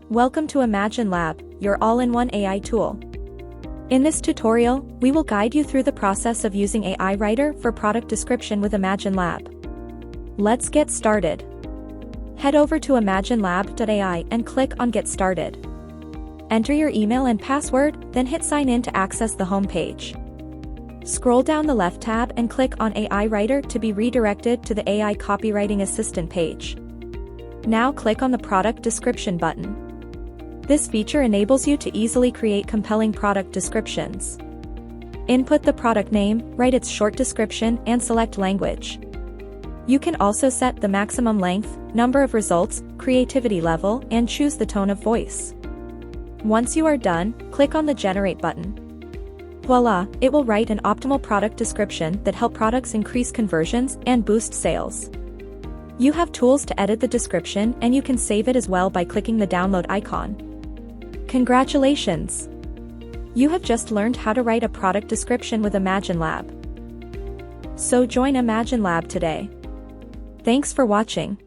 Welcome to imaginelab, your all-in-one AI tool. In this tutorial, we will guide you through the process of using AI Writer for product description with imaginelab. Let's get started. Head over to imaginelab.ai and click on Get Started. Enter your email and password, then hit Sign In to access the home page. Scroll down the left tab and click on AI Writer to be redirected to the AI Copywriting Assistant page. Now click on the Product Description button. This feature enables you to easily create compelling product descriptions. Input the product name, write its short description, and select language. You can also set the maximum length, number of results, creativity level, and choose the tone of voice. Once you are done, click on the Generate button. Voila, it will write an optimal product description that help products increase conversions and boost sales. You have tools to edit the description, and you can save it as well by clicking the download icon. Congratulations! You have just learned how to write a product description with imaginelab. So join imaginelab today. Thanks for watching.